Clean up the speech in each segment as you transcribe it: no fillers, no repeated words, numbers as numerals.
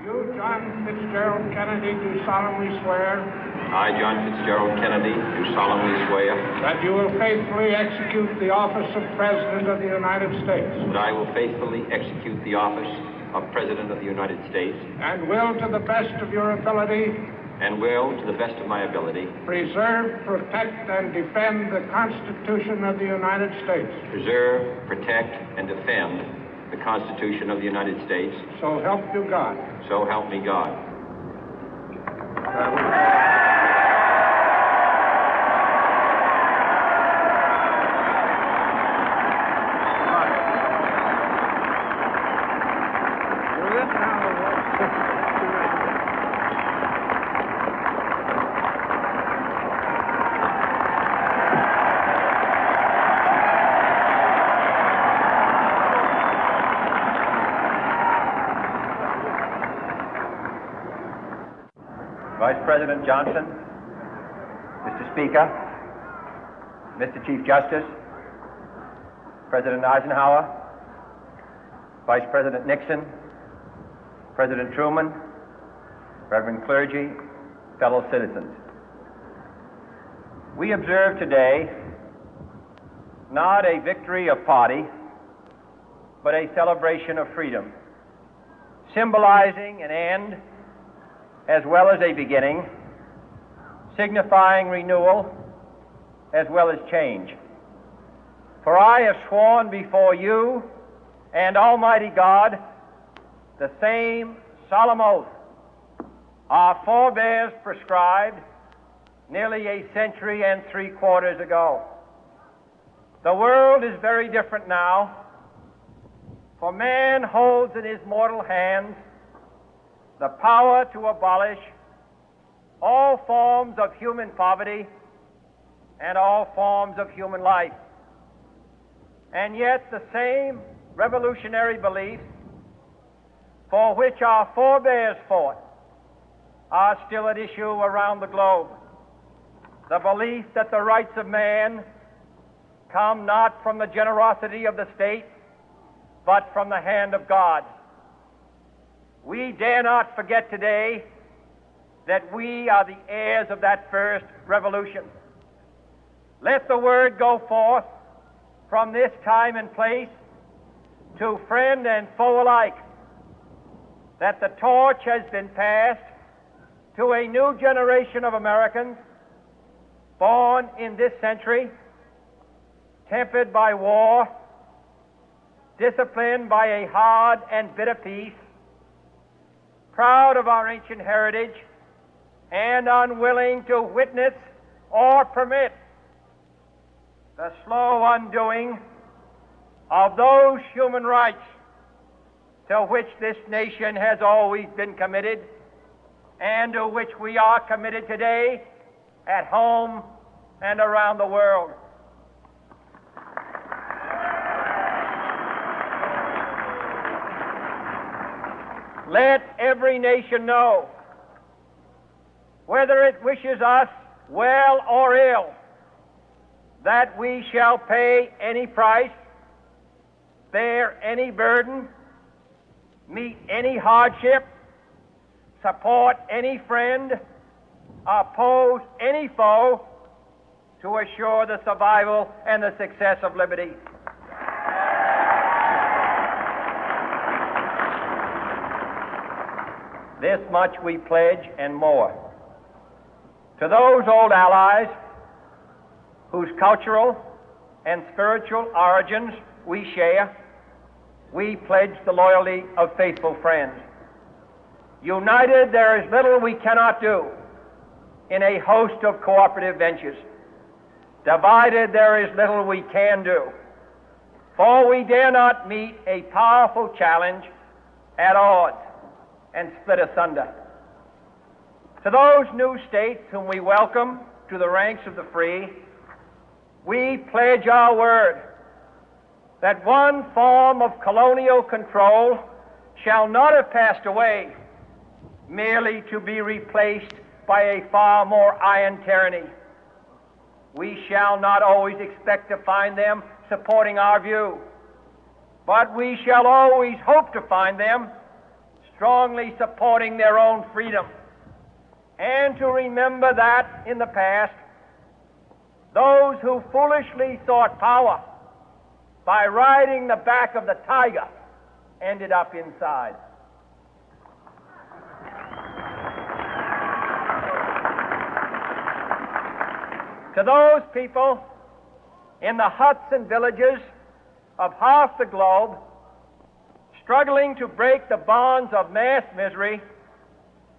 You, John Fitzgerald Kennedy, do solemnly swear. I, John Fitzgerald Kennedy, do solemnly swear. That you will faithfully execute the office of President of the United States. That I will faithfully execute the office of President of the United States. And will, to the best of your ability. And will, to the best of my ability. Preserve, protect, and defend the Constitution of the United States. Preserve, protect, and defend the Constitution of the United States. So help you God. So help me God. Vice President Johnson, Mr. Speaker, Mr. Chief Justice, President Eisenhower, Vice President Nixon, President Truman, Reverend clergy, fellow citizens. We observe today not a victory of party, but a celebration of freedom, symbolizing an end as well as a beginning, signifying renewal as well as change. For I have sworn before you and Almighty God the same solemn oath our forebears prescribed nearly a century and 3/4 ago. The world is very different now, for man holds in his mortal hands the power to abolish all forms of human poverty and all forms of human life. And yet the same revolutionary beliefs for which our forebears fought are still at issue around the globe. The belief that the rights of man come not from the generosity of the state, but from the hand of God. We dare not forget today that we are the heirs of that first revolution. Let the word go forth from this time and place to friend and foe alike that the torch has been passed to a new generation of Americans born in this century, tempered by war, disciplined by a hard and bitter peace, proud of our ancient heritage, and unwilling to witness or permit the slow undoing of those human rights to which this nation has always been committed and to which we are committed today at home and around the world. Let every nation know, whether it wishes us well or ill, that we shall pay any price, bear any burden, meet any hardship, support any friend, oppose any foe to assure the survival and the success of liberty. This much we pledge and more. To those old allies whose cultural and spiritual origins we share, we pledge the loyalty of faithful friends. United, there is little we cannot do in a host of cooperative ventures. Divided, there is little we can do, for we dare not meet a powerful challenge at odds and split asunder. To those new states whom we welcome to the ranks of the free, we pledge our word that one form of colonial control shall not have passed away, merely to be replaced by a far more iron tyranny. We shall not always expect to find them supporting our view, but we shall always hope to find them strongly supporting their own freedom, and to remember that in the past, those who foolishly sought power by riding the back of the tiger ended up inside. To those people in the huts and villages of half the globe struggling to break the bonds of mass misery,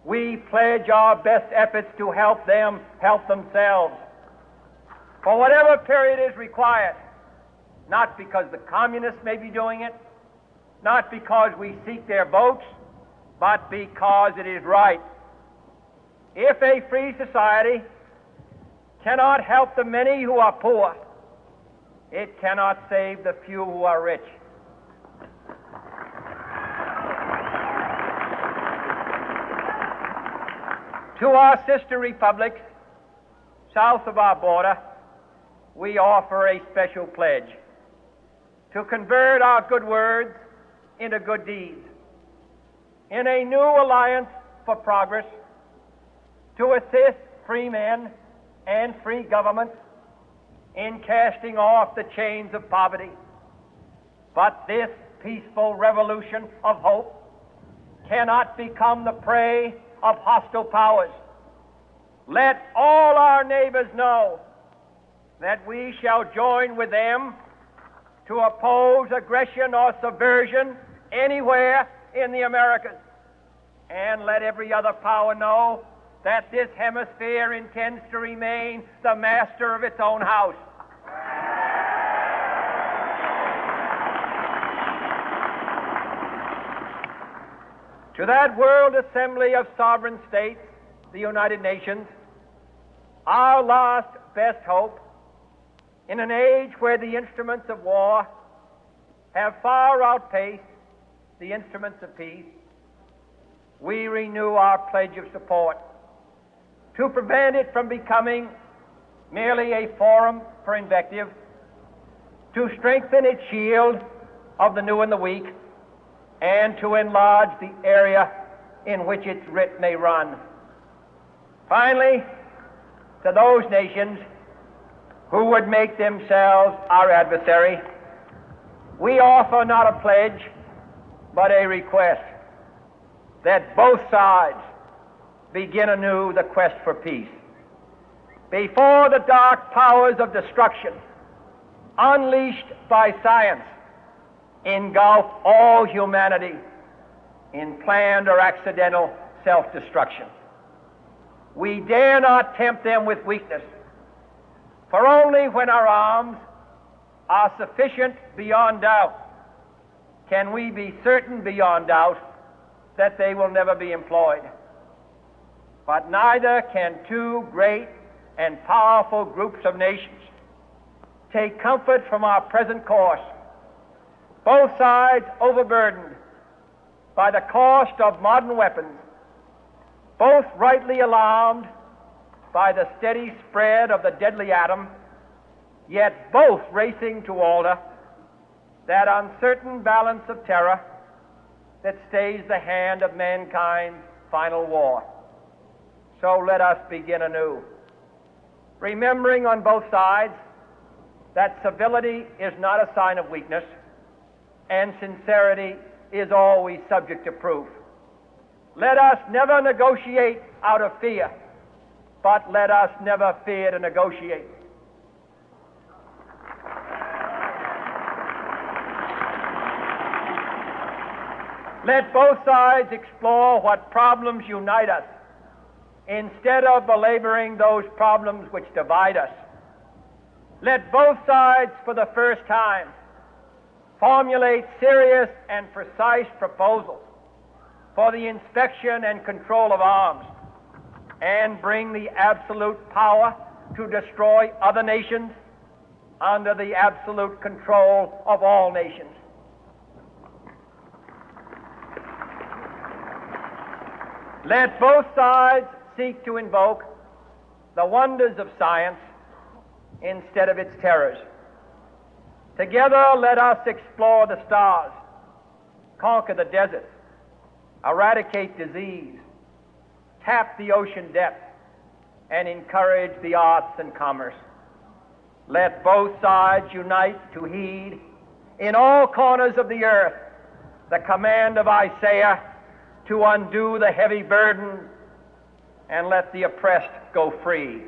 we pledge our best efforts to help them help themselves for whatever period is required, not because the communists may be doing it, not because we seek their votes, but because it is right. If a free society cannot help the many who are poor, it cannot save the few who are rich. To our sister republics south of our border, we offer a special pledge to convert our good words into good deeds, in a new alliance for progress, to assist free men and free governments in casting off the chains of poverty. But this peaceful revolution of hope cannot become the prey of hostile powers. Let all our neighbors know that we shall join with them to oppose aggression or subversion anywhere in the Americas. And let every other power know that this hemisphere intends to remain the master of its own house. To that World Assembly of Sovereign States, the United Nations, our last best hope, in an age where the instruments of war have far outpaced the instruments of peace, we renew our pledge of support to prevent it from becoming merely a forum for invective, to strengthen its shield of the new and the weak, and to enlarge the area in which its writ may run. Finally, to those nations who would make themselves our adversary, we offer not a pledge, but a request that both sides begin anew the quest for peace. Before the dark powers of destruction, unleashed by science, engulf all humanity in planned or accidental self-destruction, we dare not tempt them with weakness, for only when our arms are sufficient beyond doubt can we be certain beyond doubt that they will never be employed. But neither can two great and powerful groups of nations take comfort from our present course, both sides overburdened by the cost of modern weapons, both rightly alarmed by the steady spread of the deadly atom, yet both racing to alter that uncertain balance of terror that stays the hand of mankind's final war. So let us begin anew, remembering on both sides that civility is not a sign of weakness, and sincerity is always subject to proof. Let us never negotiate out of fear, but let us never fear to negotiate. Let both sides explore what problems unite us, instead of belaboring those problems which divide us. Let both sides, for the first time, formulate serious and precise proposals for the inspection and control of arms, and bring the absolute power to destroy other nations under the absolute control of all nations. Let both sides seek to invoke the wonders of science instead of its terrors. Together, let us explore the stars, conquer the deserts, eradicate disease, tap the ocean depth, and encourage the arts and commerce. Let both sides unite to heed in all corners of the earth the command of Isaiah to undo the heavy burden and let the oppressed go free.